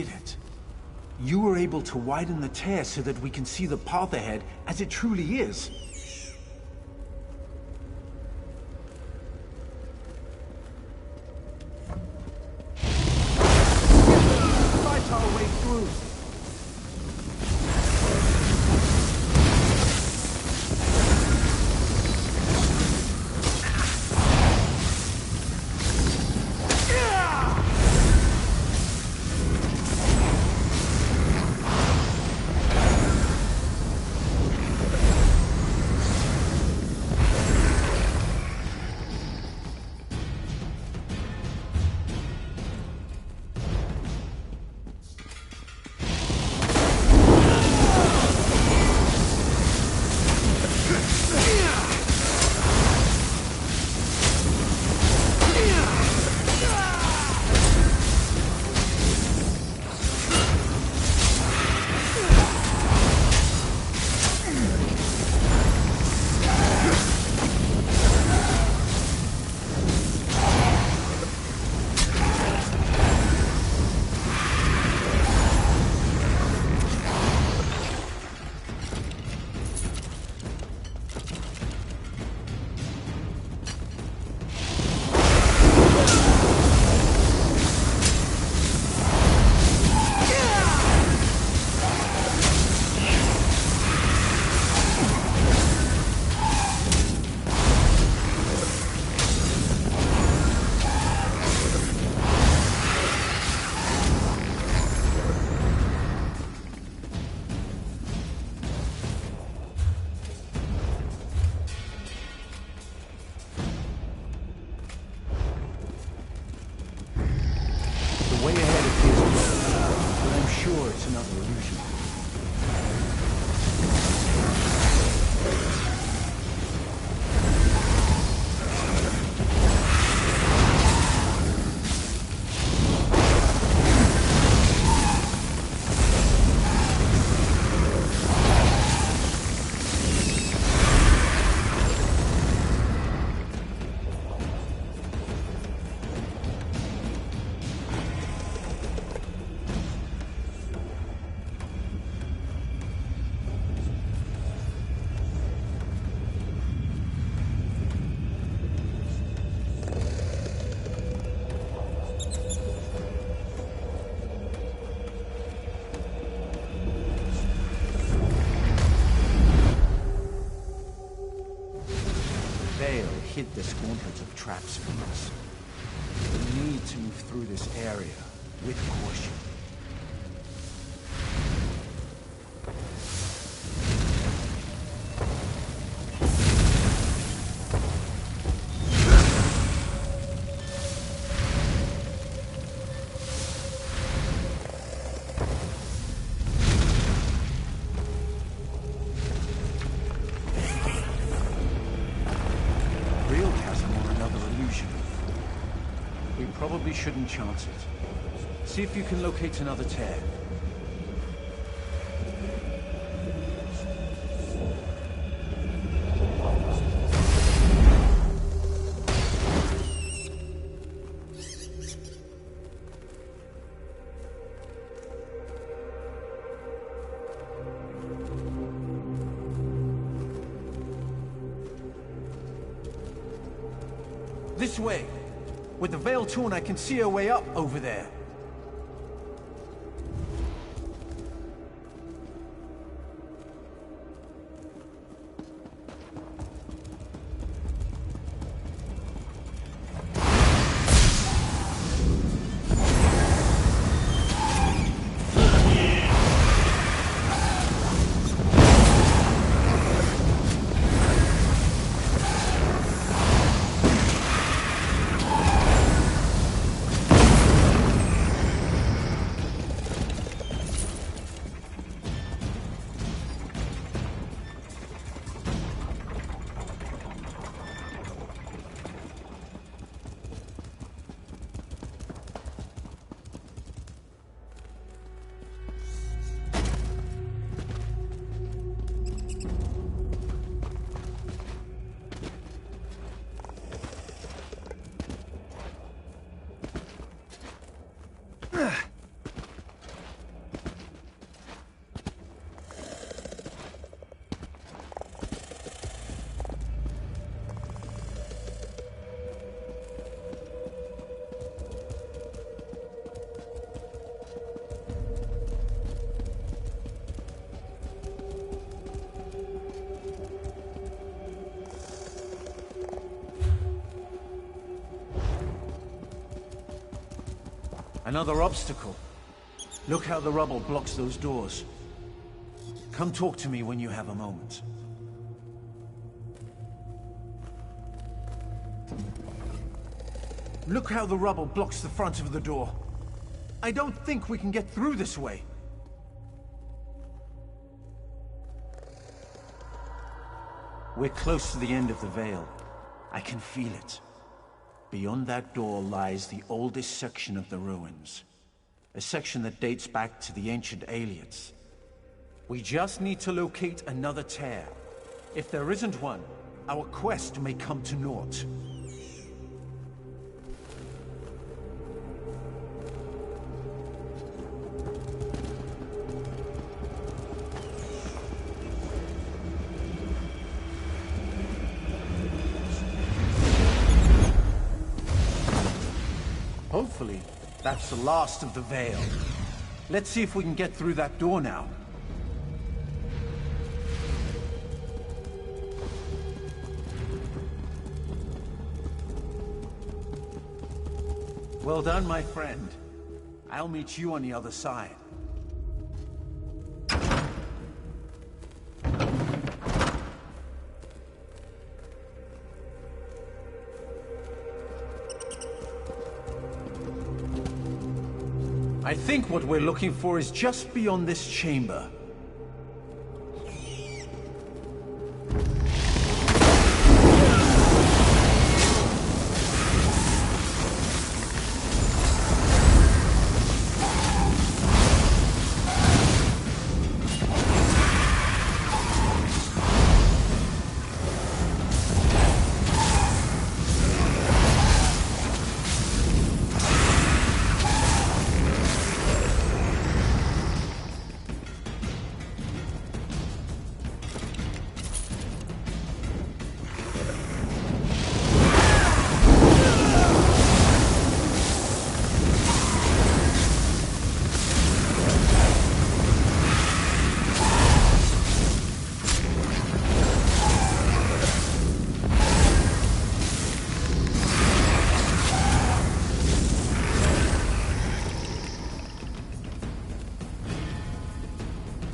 did it. You were able to widen the tear so that we can see the path ahead as it truly is. Fight our way through. Hid this gauntlet of traps for us. We need to move through this area with caution. Probably shouldn't chance it. See if you can locate another tear. This way. With the Veil torn, I can see a way up over there. Another obstacle. Look how the rubble blocks those doors. Come talk to me when you have a moment. Look how the rubble blocks the front of the door. I don't think we can get through this way. We're close to the end of the Vale. I can feel it. Beyond that door lies the oldest section of the ruins. A section that dates back to the ancient Ayleids. We just need to locate another tear. If there isn't one, our quest may come to naught. Hopefully, that's the last of the Vale. Let's see if we can get through that door now. Well done, my friend. I'll meet you on the other side. I think what we're looking for is just beyond this chamber.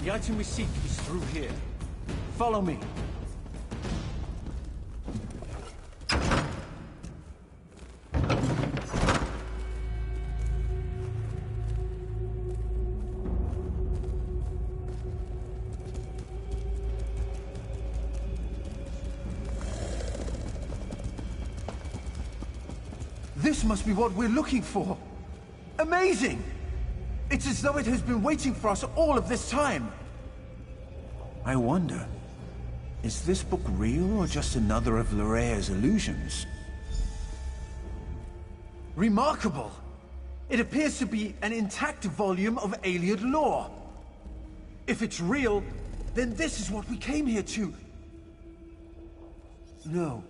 The item we seek is through here. Follow me. This must be what we're looking for. Amazing! It's as though it has been waiting for us all of this time. I wonder, is this book real or just another of Llarea's illusions? Remarkable! It appears to be an intact volume of Ayleid lore. If it's real, then this is what we came here to. No.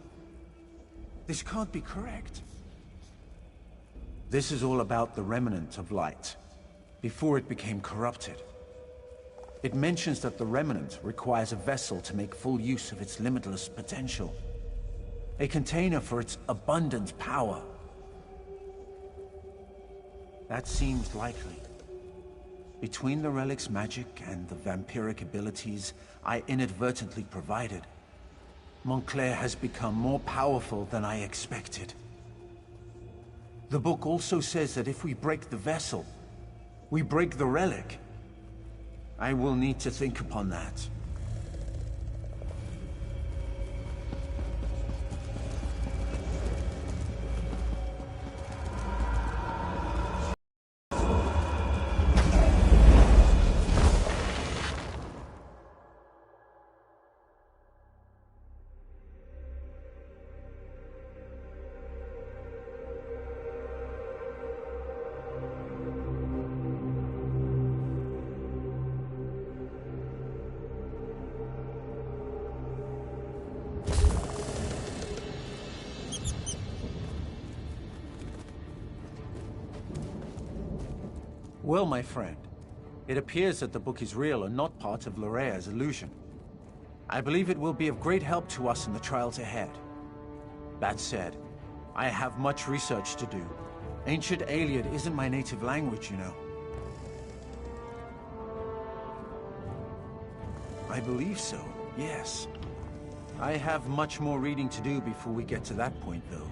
This can't be correct. This is all about the remnant of light, before it became corrupted. It mentions that the remnant requires a vessel to make full use of its limitless potential. A container for its abundant power. That seems likely. Between the relic's magic and the vampiric abilities I inadvertently provided, Montclair has become more powerful than I expected. The book also says that if we break the vessel, we break the relic. I will need to think upon that. Well, my friend, it appears that the book is real and not part of Llarea's illusion. I believe it will be of great help to us in the trials ahead. That said, I have much research to do. Ancient Ayleid isn't my native language, you know. I believe so, yes. I have much more reading to do before we get to that point, though.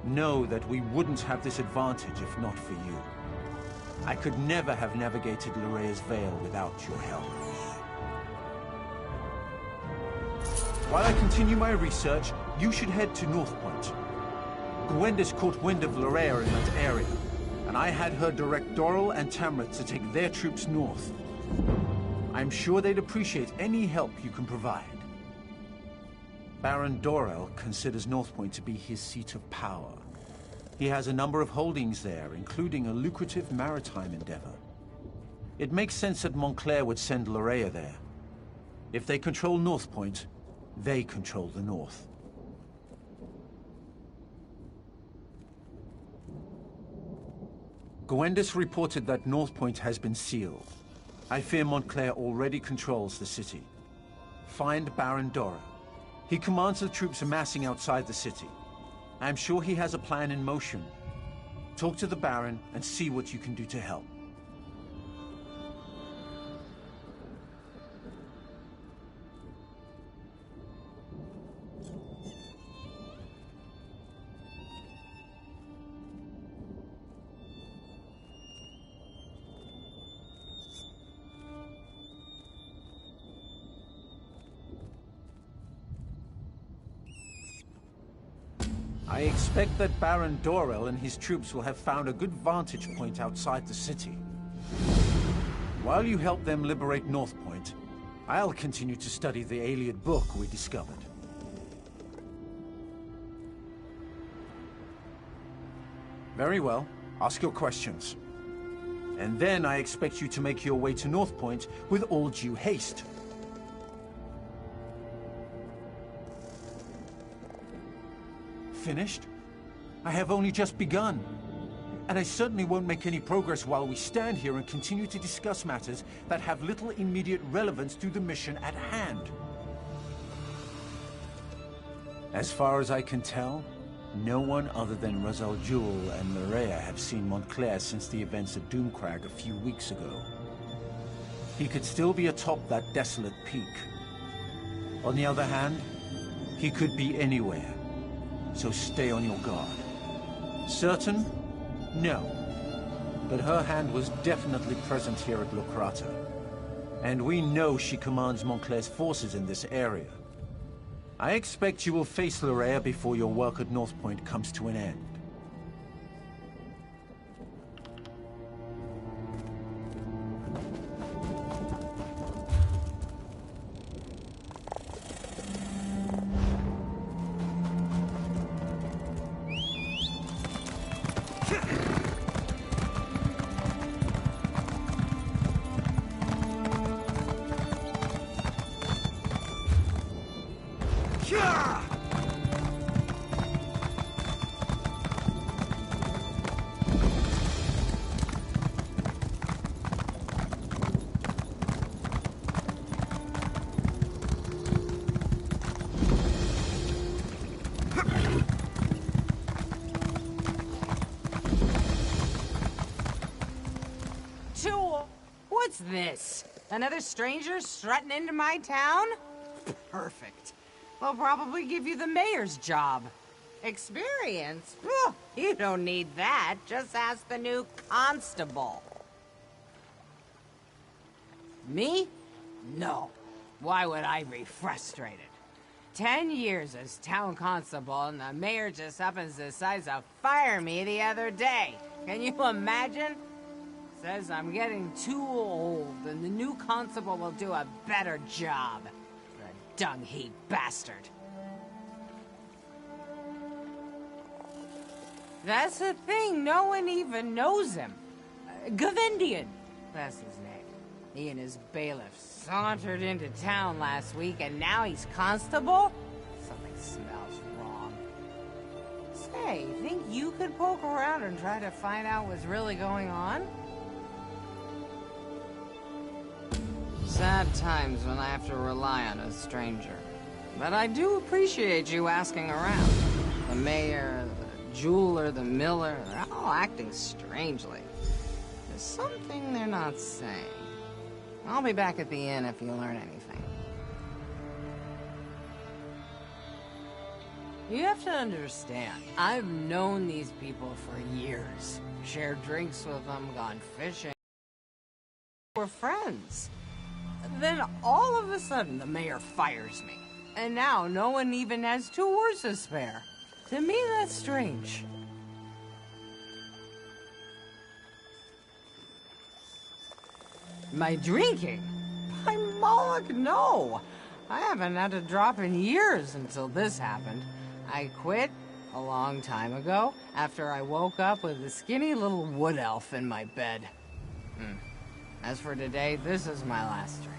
Know that we wouldn't have this advantage if not for you. I could never have navigated Lleraya's Veil without your help. While I continue my research, you should head to Northpoint. Gwendis caught wind of Lleraya in that area, and I had her direct Dorrel and Tamrith to take their troops north. I'm sure they'd appreciate any help you can provide. Baron Dorrel considers Northpoint to be his seat of power. He has a number of holdings there, including a lucrative maritime endeavor. It makes sense that Montclair would send Lleraya there. If they control Northpoint, they control the North. Gwendis reported that Northpoint has been sealed. I fear Montclair already controls the city. Find Baron Dorrel. He commands the troops amassing outside the city. I'm sure he has a plan in motion. Talk to the Baron and see what you can do to help. I expect that Baron Dorrel and his troops will have found a good vantage point outside the city. While you help them liberate Northpoint, I'll continue to study the Ayleid book we discovered. Very well. Ask your questions. And then I expect you to make your way to Northpoint with all due haste. Finished? I have only just begun. And I certainly won't make any progress while we stand here and continue to discuss matters that have little immediate relevance to the mission at hand. As far as I can tell, no one other than Ra's al Ghul and Lleraya have seen Montclair since the events at Doomcrag a few weeks ago. He could still be atop that desolate peak. On the other hand, he could be anywhere. So stay on your guard. Certain? No. But her hand was definitely present here at Leucrata. And we know she commands Montclair's forces in this area. I expect you will face Lleraya before your work at Northpoint comes to an end. What's this? Another stranger strutting into my town? Perfect. They'll probably give you the mayor's job. Experience? Ugh, you don't need that. Just ask the new constable. Me? No. Why would I be frustrated? 10 years as town constable, and the mayor just up and decides to fire me the other day. Can you imagine? Says I'm getting too old, and the new constable will do a better job. The dung-heap bastard. That's the thing, no one even knows him. Gavendian, that's his name. He and his bailiff sauntered into town last week, and now he's constable? Something smells wrong. Say, think you could poke around and try to find out what's really going on? Sad times when I have to rely on a stranger. But I do appreciate you asking around. The mayor, the jeweler, the miller, they're all acting strangely. There's something they're not saying. I'll be back at the inn if you learn anything. You have to understand, I've known these people for years. Shared drinks with them, gone fishing. We're friends. Then all of a sudden, the mayor fires me. And now no one even has 2 words to spare. To me, that's strange. My drinking? By Moloch, no! I haven't had a drop in years until this happened. I quit a long time ago after I woke up with a skinny little wood elf in my bed. As for today, this is my last drink.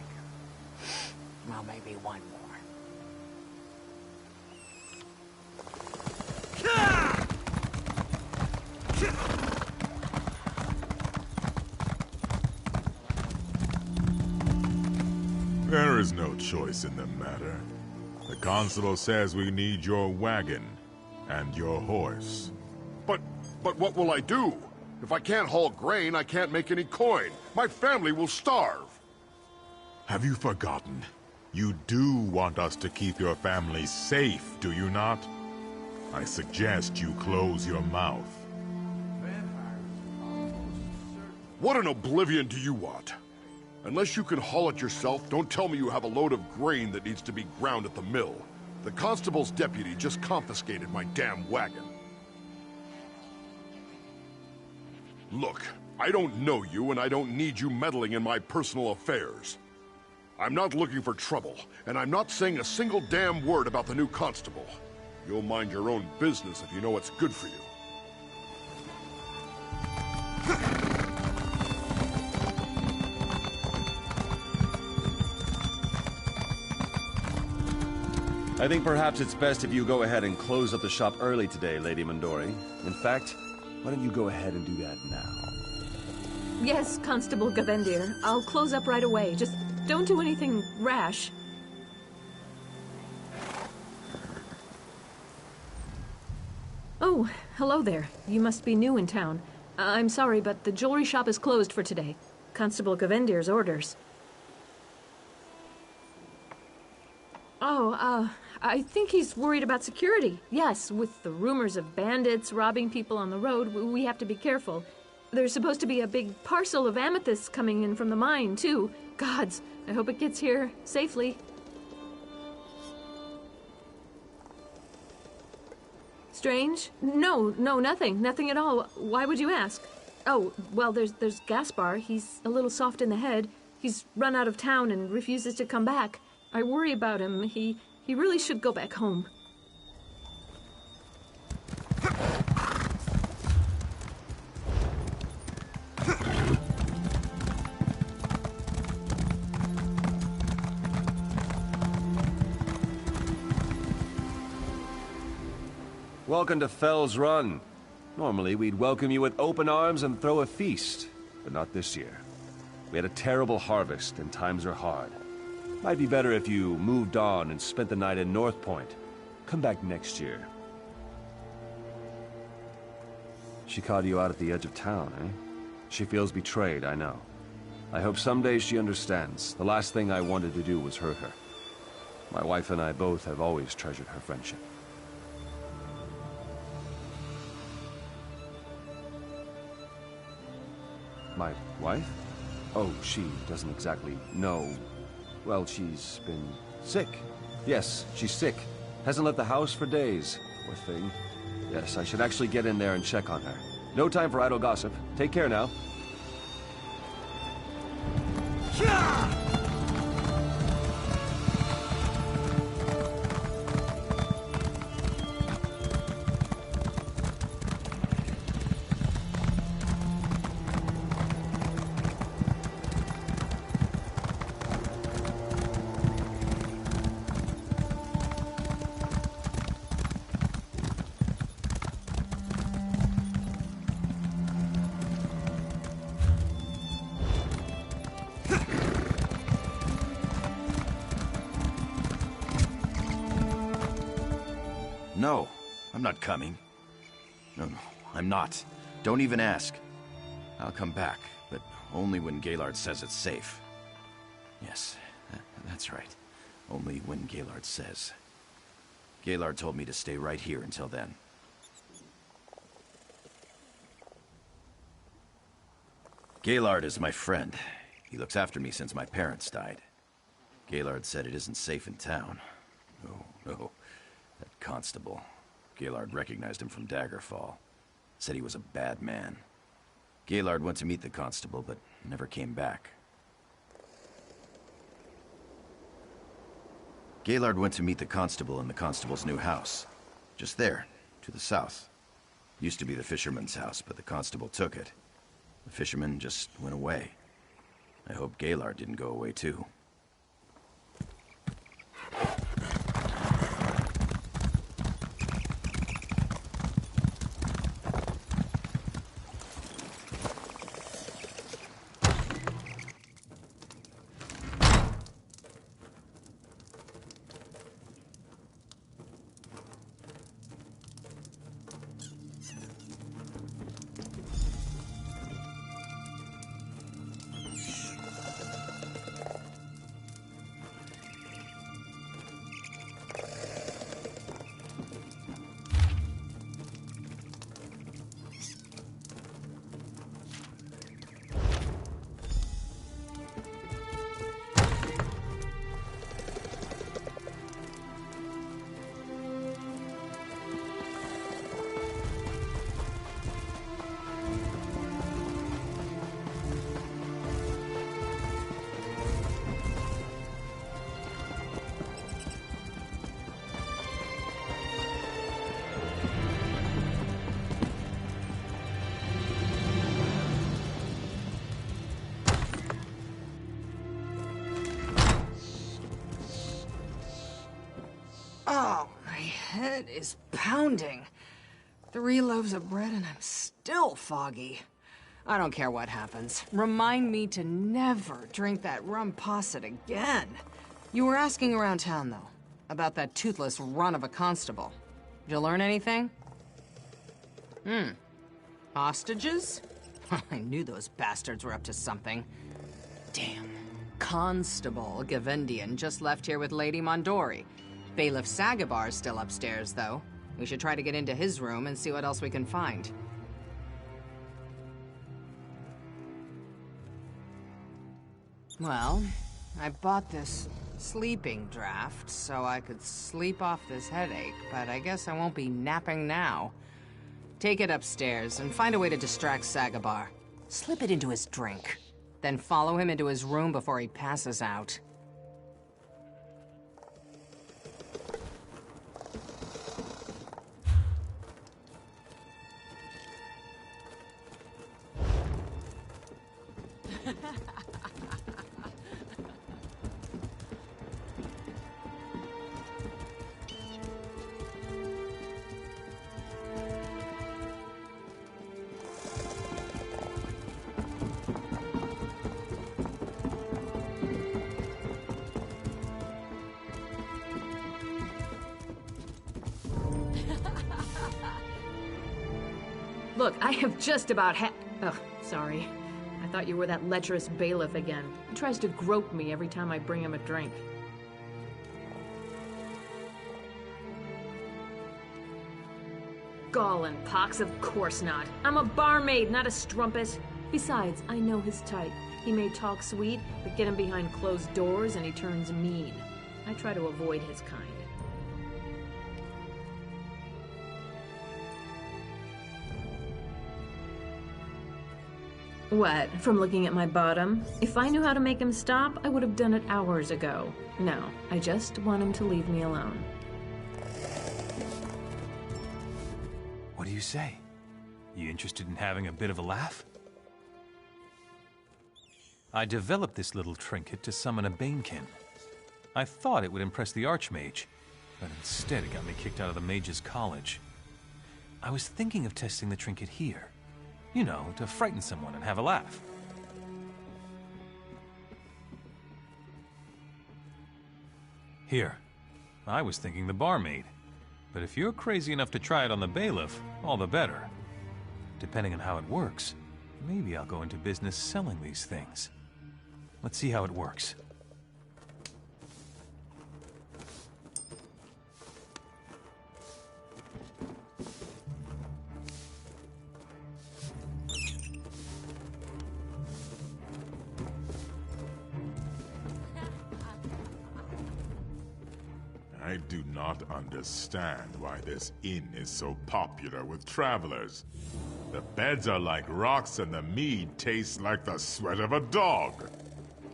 Well, maybe one more. There is no choice in the matter. The constable says we need your wagon and your horse. But what will I do? If I can't haul grain, I can't make any coin. My family will starve. Have you forgotten? You do want us to keep your family safe, do you not? I suggest you close your mouth. What in oblivion do you want? Unless you can haul it yourself, don't tell me you have a load of grain that needs to be ground at the mill. The constable's deputy just confiscated my damn wagon. Look, I don't know you and I don't need you meddling in my personal affairs. I'm not looking for trouble, and I'm not saying a single damn word about the new constable. You'll mind your own business if you know what's good for you. I think perhaps it's best if you go ahead and close up the shop early today, Lady Mondori. In fact, why don't you go ahead and do that now? Yes, Constable Gavendir. I'll close up right away. Just don't do anything rash. Oh, hello there. You must be new in town. I'm sorry, but the jewelry shop is closed for today. Constable Gavendir's orders. Oh, I think he's worried about security. Yes, with the rumors of bandits robbing people on the road, we have to be careful. There's supposed to be a big parcel of amethysts coming in from the mine, too. Gods, I hope it gets here safely. Strange? No, nothing. Nothing at all. Why would you ask? Oh, well, there's Gaspar. He's a little soft in the head. He's run out of town and refuses to come back. I worry about him. He really should go back home. Welcome to Fell's Run. Normally, we'd welcome you with open arms and throw a feast, but not this year. We had a terrible harvest, and times are hard. Might be better if you moved on and spent the night in North Point. Come back next year. She caught you out at the edge of town, eh? She feels betrayed, I know. I hope someday she understands. The last thing I wanted to do was hurt her. My wife and I both have always treasured her friendship. My wife? Oh, she doesn't exactly know. Well, she's been sick. Yes, she's sick. Hasn't left the house for days. Poor thing. Yes, I should actually get in there and check on her. No time for idle gossip. Take care now. No, I'm not coming. No, I'm not. Don't even ask. I'll come back, but only when Gaylord says it's safe. Yes, that's right. Only when Gaylord says. Gaylord told me to stay right here until then. Gaylord is my friend. He looks after me since my parents died. Gaylord said it isn't safe in town. Oh, no. That constable. Gaylord recognized him from Daggerfall. Said he was a bad man. Gaylord went to meet the constable, but never came back. Gaylord went to meet the constable in the constable's new house. Just there, to the south. Used to be the fisherman's house, but the constable took it. The fisherman just went away. I hope Gaylord didn't go away too. Oh, my head is pounding. 3 loaves of bread and I'm still foggy. I don't care what happens. Remind me to never drink that rum posset again. You were asking around town, though, about that toothless run of a constable. Did you learn anything? Hostages? I knew those bastards were up to something. Damn. Constable Gavindian just left here with Lady Mondori. Bailiff Sagabar's still upstairs, though. We should try to get into his room and see what else we can find. Well, I bought this sleeping draft so I could sleep off this headache, but I guess I won't be napping now. Take it upstairs and find a way to distract Sagabar. Slip it into his drink. Then follow him into his room before he passes out. Look, I have just about Oh, sorry. I thought you were that lecherous bailiff again. He tries to grope me every time I bring him a drink. Gall and pox, of course not. I'm a barmaid, not a strumpet. Besides, I know his type. He may talk sweet, but get him behind closed doors and he turns mean. I try to avoid his kind. What, from looking at my bottom? If I knew how to make him stop, I would have done it hours ago. No, I just want him to leave me alone. What do you say? You interested in having a bit of a laugh? I developed this little trinket to summon a Banekin. I thought it would impress the Archmage, but instead it got me kicked out of the Mage's College. I was thinking of testing the trinket here. You know, to frighten someone and have a laugh. Here. I was thinking the barmaid. But if you're crazy enough to try it on the bailiff, all the better. Depending on how it works, maybe I'll go into business selling these things. Let's see how it works. I do not understand why this inn is so popular with travelers. The beds are like rocks and the mead tastes like the sweat of a dog.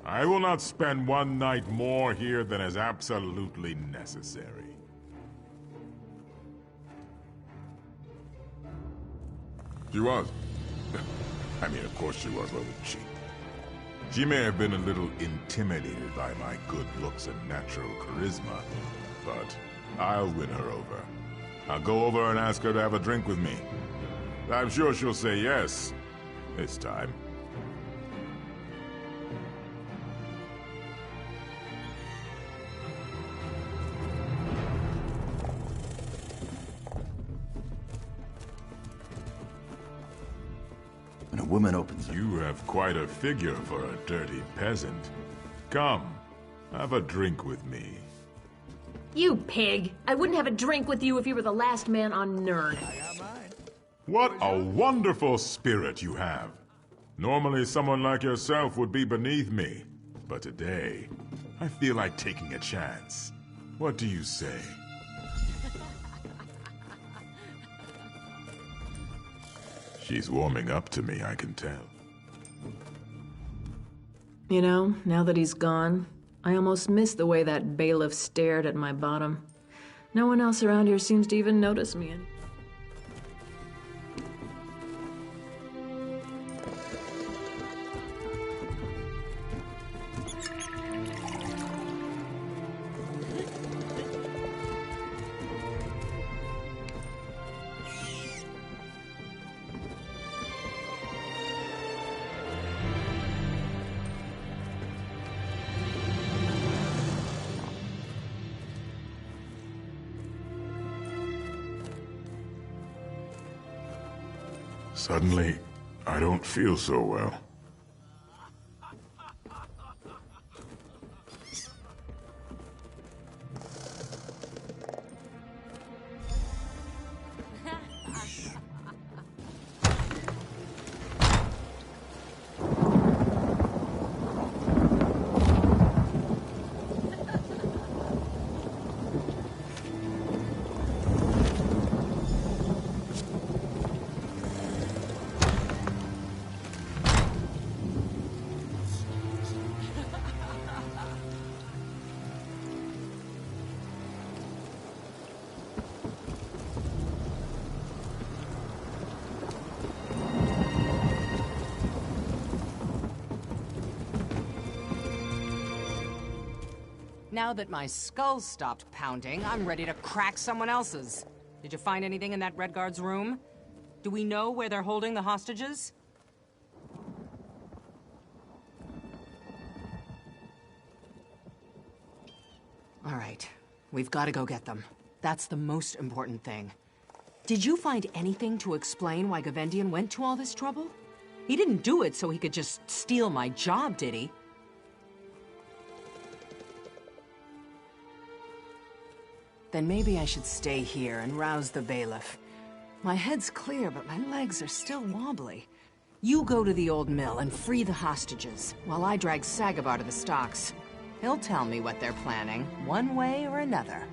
I will not spend one night more here than is absolutely necessary. She was. I mean, of course she was, wasn't she? She may have been a little intimidated by my good looks and natural charisma, but I'll win her over. I'll go over and ask her to have a drink with me. I'm sure she'll say yes, this time. When a woman opens... You have quite a figure for a dirty peasant. Come, have a drink with me. You pig! I wouldn't have a drink with you if you were the last man on Nirn. What a wonderful spirit you have. Normally someone like yourself would be beneath me. But today, I feel like taking a chance. What do you say? She's warming up to me, I can tell. You know, now that he's gone, I almost miss the way that bailiff stared at my bottom. No one else around here seems to even notice me. Suddenly, I don't feel so well. Now that my skull's stopped pounding, I'm ready to crack someone else's. Did you find anything in that Red Guard's room? Do we know where they're holding the hostages? All right, we've got to go get them. That's the most important thing. Did you find anything to explain why Gavendian went to all this trouble? He didn't do it so he could just steal my job, did he? Then maybe I should stay here and rouse the bailiff. My head's clear, but my legs are still wobbly. You go to the old mill and free the hostages, while I drag Sagabar to the stocks. He'll tell me what they're planning, one way or another.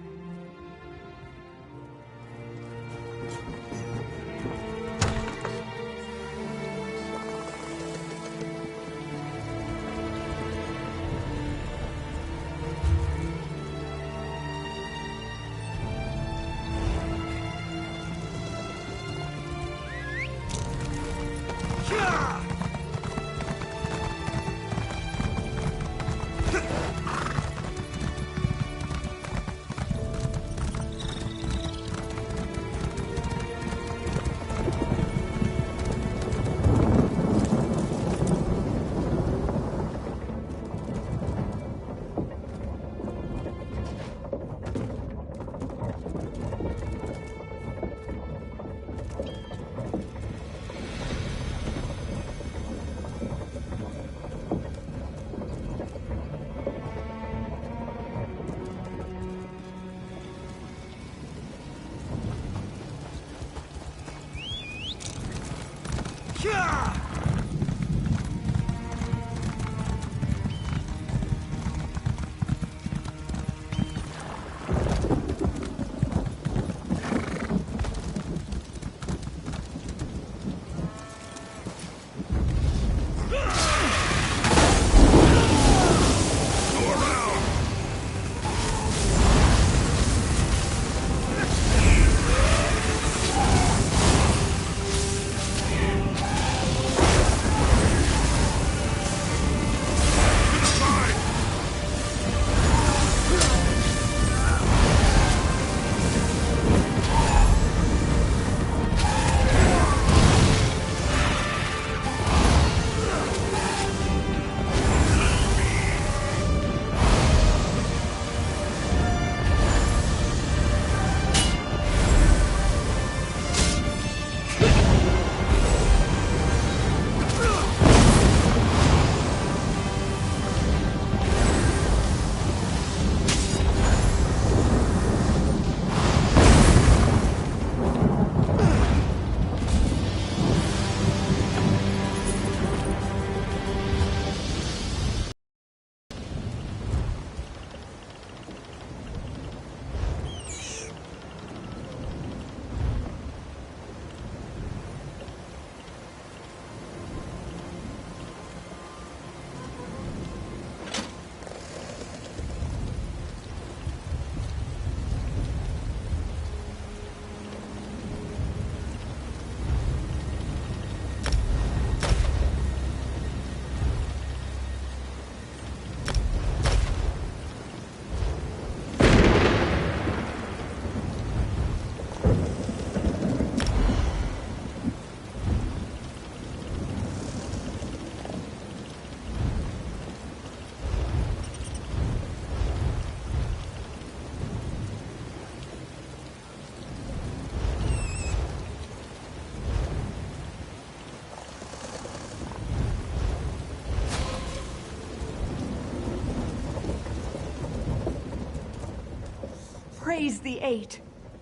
Praise the Eight.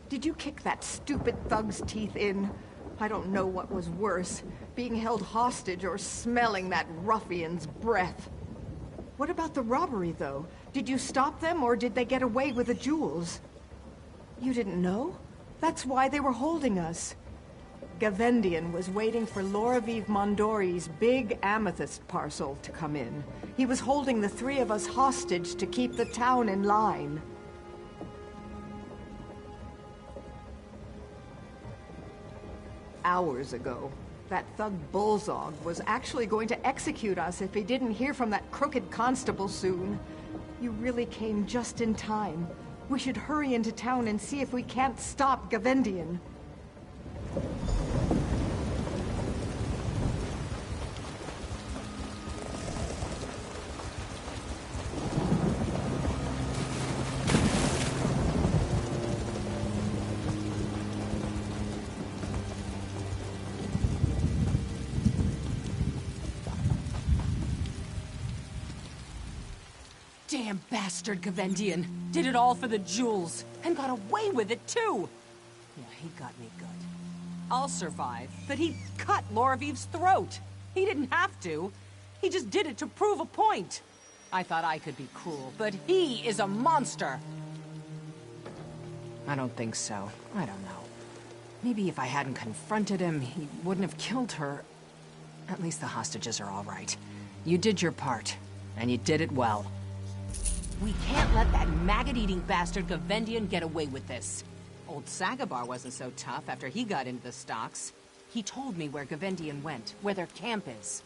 Did you kick that stupid thug's teeth in? I don't know what was worse, being held hostage or smelling that ruffian's breath. What about the robbery, though? Did you stop them, or did they get away with the jewels? You didn't know? That's why they were holding us. Gavendian was waiting for Loraviv Mondori's big amethyst parcel to come in. He was holding the three of us hostage to keep the town in line. Hours ago, that thug Bullzog was actually going to execute us if he didn't hear from that crooked constable soon. You really came just in time. We should hurry into town and see if we can't stop Gavendian. Damn bastard Gavendian. Did it all for the jewels. And got away with it, too. Yeah, he got me good. I'll survive, but he cut Loraviv's throat. He didn't have to. He just did it to prove a point. I thought I could be cruel, but he is a monster. I don't think so. I don't know. Maybe if I hadn't confronted him, he wouldn't have killed her. At least the hostages are all right. You did your part, and you did it well. We can't let that maggot-eating bastard Gavendian get away with this. Old Sagabar wasn't so tough after he got into the stocks. He told me where Gavendian went, where their camp is.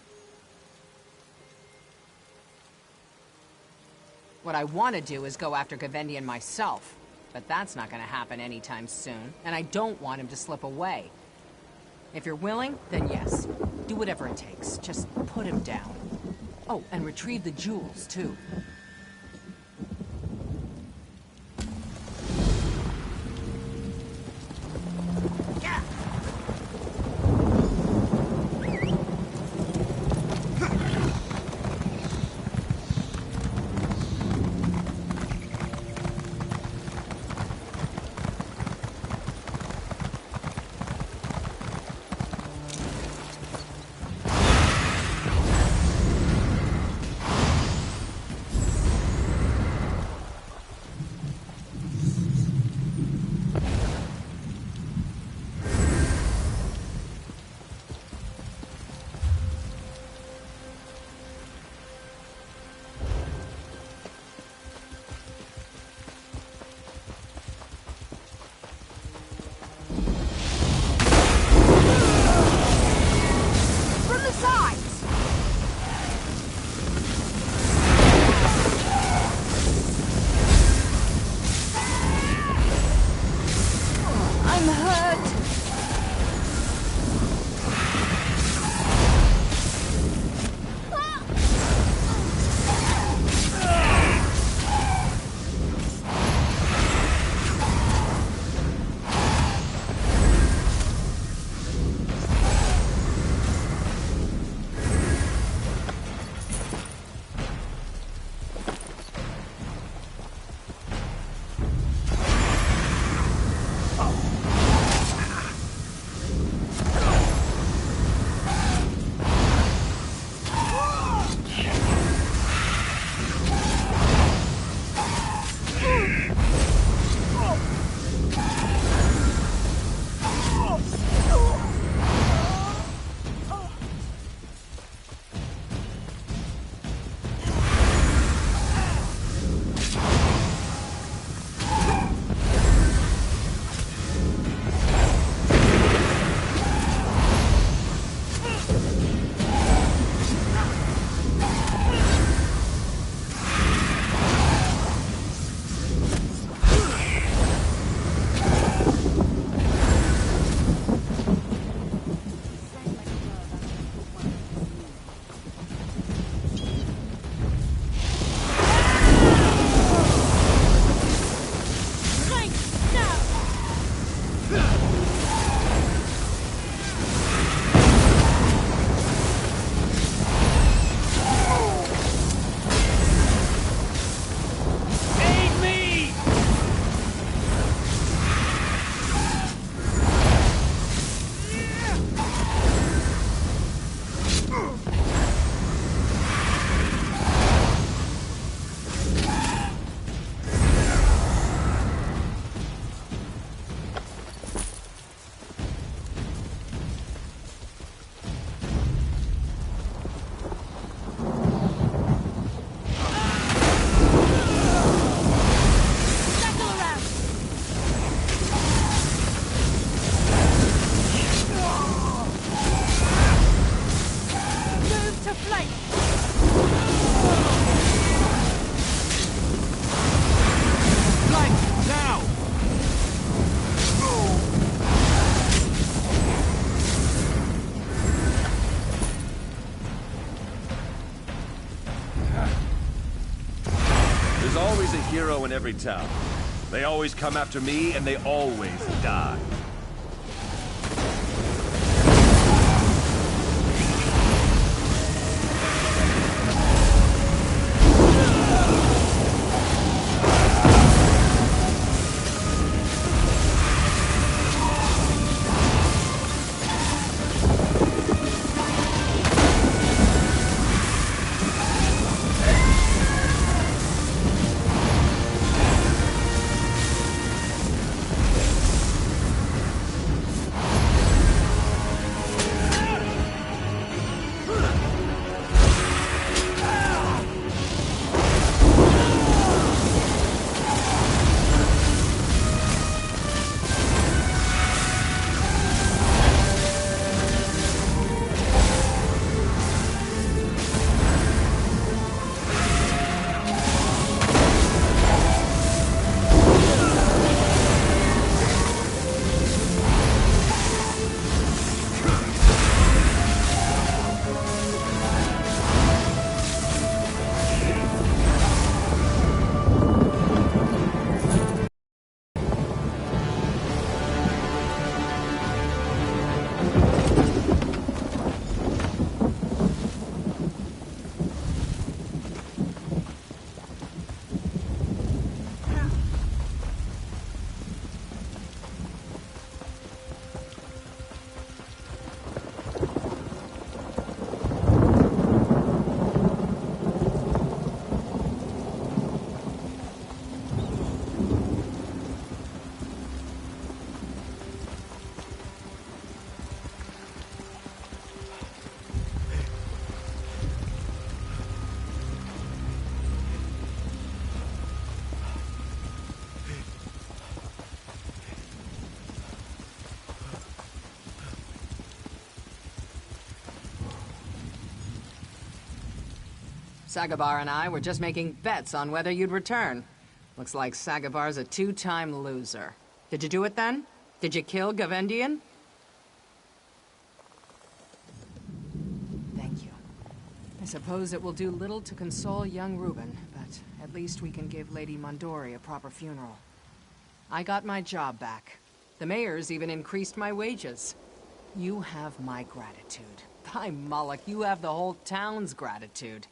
What I want to do is go after Gavendian myself. But that's not going to happen anytime soon, and I don't want him to slip away. If you're willing, then yes. Do whatever it takes. Just put him down. Oh, and retrieve the jewels, too. hero in every town. They always come after me, and they always die. Sagabar and I were just making bets on whether you'd return. Looks like Sagabar's a two-time loser. Did you do it then? Did you kill Gavendian? Thank you. I suppose it will do little to console young Reuben, but at least we can give Lady Mondori a proper funeral. I got my job back. The mayor's even increased my wages. You have my gratitude. By Moloch, you have the whole town's gratitude.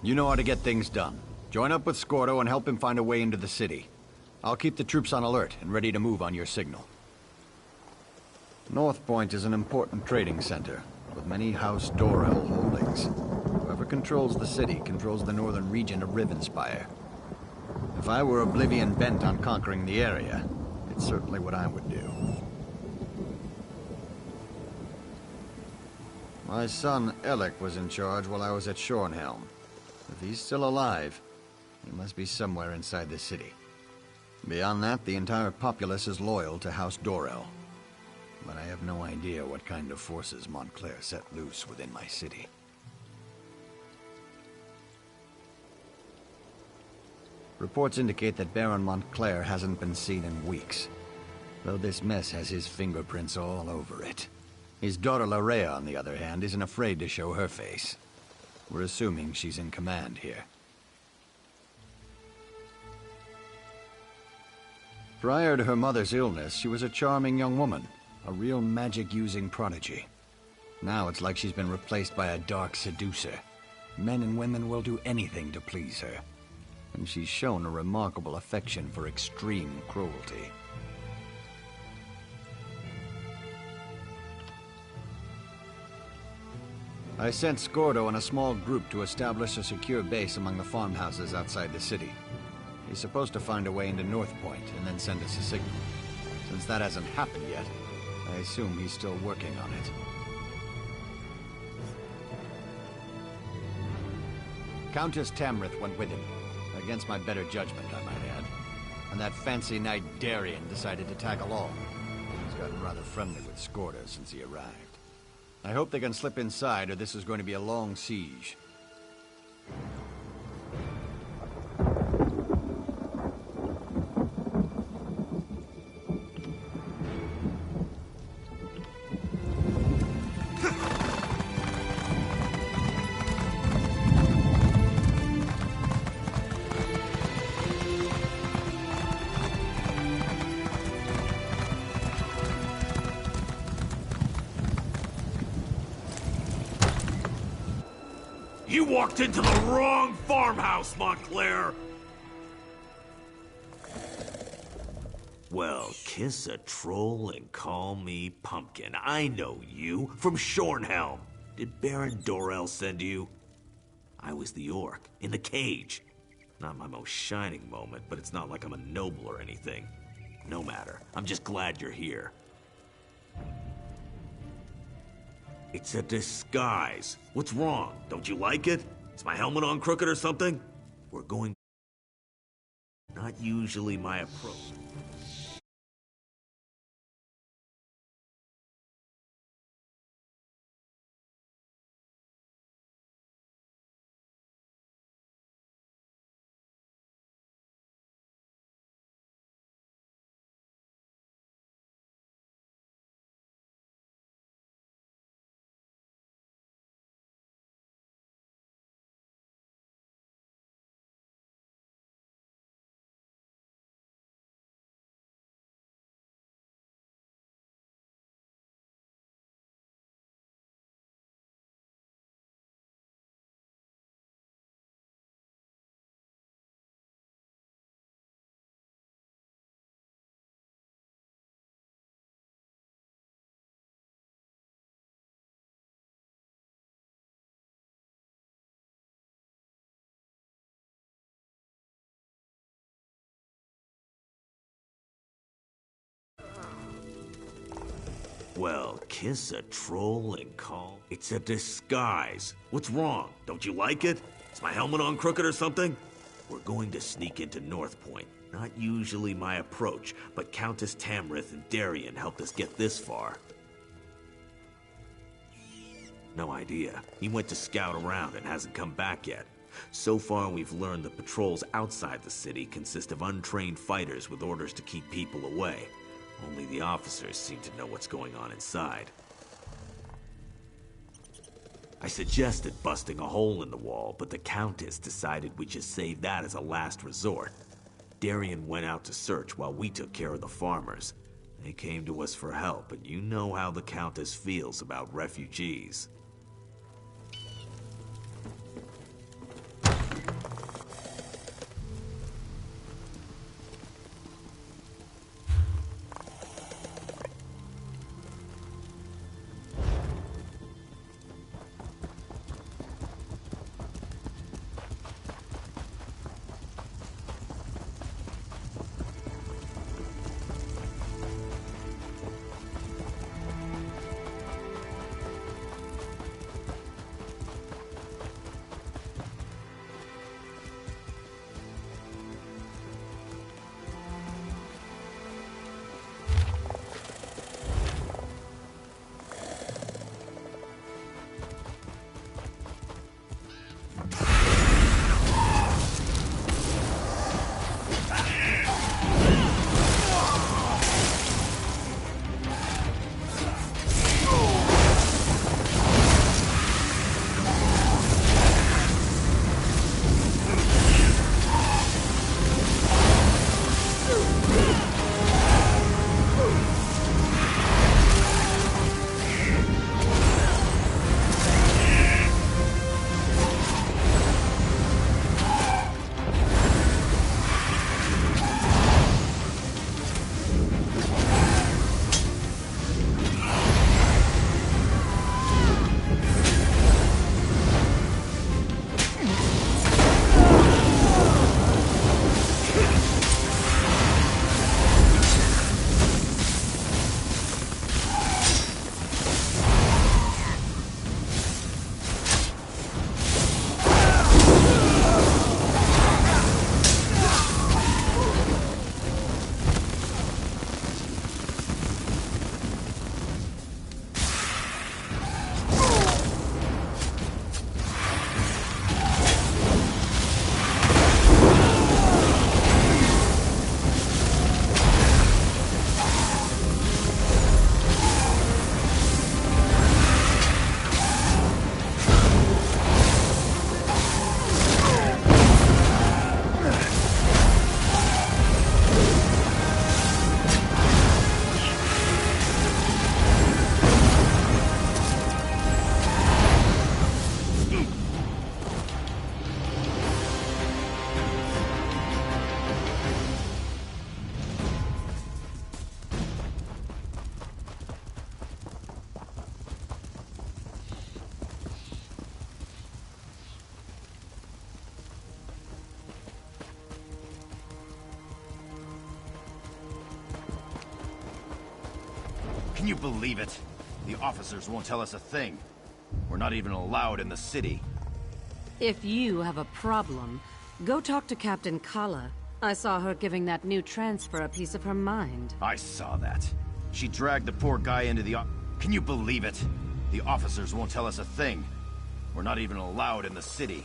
You know how to get things done. Join up with Scordo and help him find a way into the city. I'll keep the troops on alert and ready to move on your signal. North Point is an important trading center, with many House Dorel holdings. Whoever controls the city controls the northern region of Rivenspire. If I were Oblivion bent on conquering the area, it's certainly what I would do. My son, Elec, was in charge while I was at Shornhelm. If he's still alive, he must be somewhere inside the city. Beyond that, the entire populace is loyal to House Dorel. But I have no idea what kind of forces Montclair set loose within my city. Reports indicate that Baron Montclair hasn't been seen in weeks, though this mess has his fingerprints all over it. His daughter Larea, on the other hand, isn't afraid to show her face. We're assuming she's in command here. Prior to her mother's illness, she was a charming young woman. A real magic-using prodigy. Now it's like she's been replaced by a dark seducer. Men and women will do anything to please her. And she's shown a remarkable affection for extreme cruelty. I sent Scordo and a small group to establish a secure base among the farmhouses outside the city. He's supposed to find a way into North Point and then send us a signal. Since that hasn't happened yet, I assume he's still working on it. Countess Tamrith went with him, against my better judgment, I might add. And that fancy knight Darien decided to tag along. He's gotten rather friendly with Scordo since he arrived. I hope they can slip inside, or this is going to be a long siege. You walked into the wrong farmhouse, Montclair! Well, kiss a troll and call me Pumpkin. I know you, from Shornhelm. Did Baron Dorell send you? I was the orc, in the cage. Not my most shining moment, but it's not like I'm a noble or anything. No matter, I'm just glad you're here. It's a disguise. What's wrong? Don't you like it? Is my helmet on crooked or something? We're going... Not usually my approach. Well, kiss a troll and call... It's a disguise. What's wrong? Don't you like it? Is my helmet on crooked or something? We're going to sneak into North Point. Not usually my approach, but Countess Tamrith and Darien helped us get this far. No idea. He went to scout around and hasn't come back yet. So far, we've learned the patrols outside the city consist of untrained fighters with orders to keep people away. Only the officers seem to know what's going on inside. I suggested busting a hole in the wall, but the Countess decided we should save that as a last resort. Darien went out to search while we took care of the farmers. They came to us for help, and you know how the Countess feels about refugees. Can you believe it? The officers won't tell us a thing. We're not even allowed in the city. If you have a problem, go talk to Captain Kala. I saw her giving that new transfer a piece of her mind. I saw that. She dragged the poor guy into the Can you believe it? The officers won't tell us a thing. We're not even allowed in the city.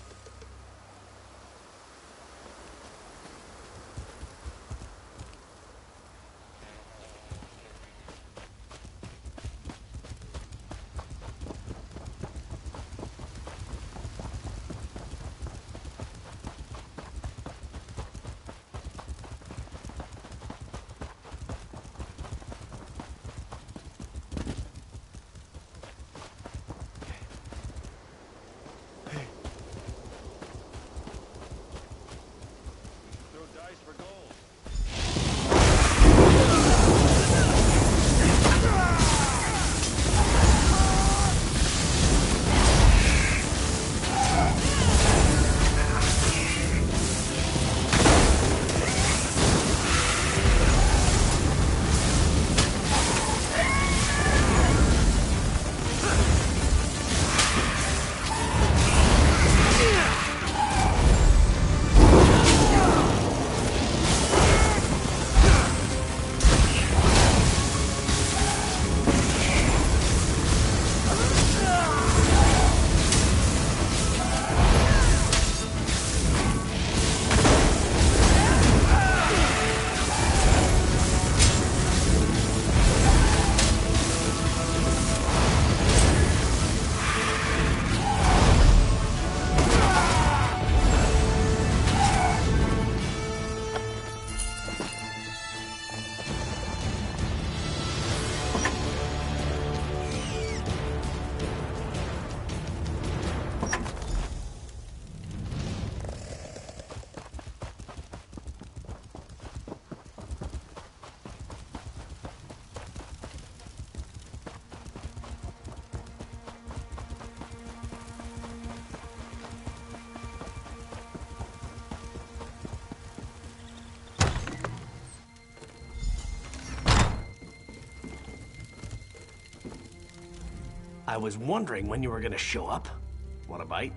I was wondering when you were gonna show up. Want a bite?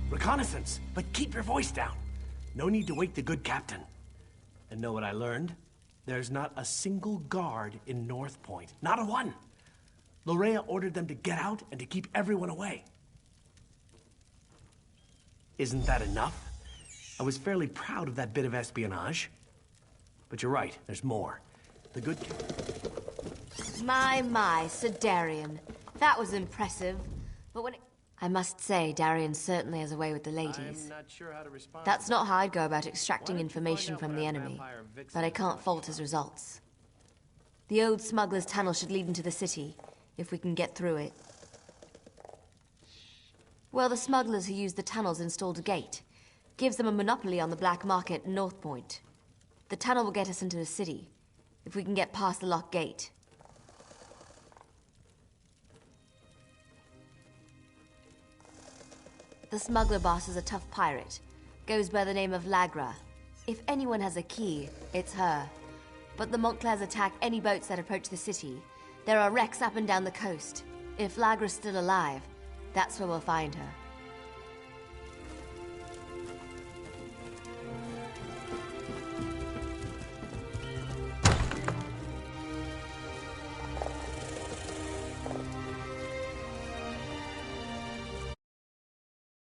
Reconnaissance, but keep your voice down. No need to wake the good captain. And know what I learned? There's not a single guard in North Point. Not a one. Lorrea ordered them to get out and to keep everyone away. Isn't that enough? I was fairly proud of that bit of espionage. But you're right, there's more. The good... My, Sir Darian. That was impressive. But when it... I must say, Darian certainly has a way with the ladies. I'm not sure how to respond. That's not how I'd go about extracting information from the enemy. But I can't fault his results. The old smuggler's tunnel should lead into the city, if we can get through it. Well, the smugglers who used the tunnels installed a gate. Gives them a monopoly on the black market in North Point. The tunnel will get us into the city, if we can get past the locked gate. The smuggler boss is a tough pirate. Goes by the name of Lagra. If anyone has a key, it's her. But the Montclairs attack any boats that approach the city. There are wrecks up and down the coast. If Lagra's still alive, that's where we'll find her.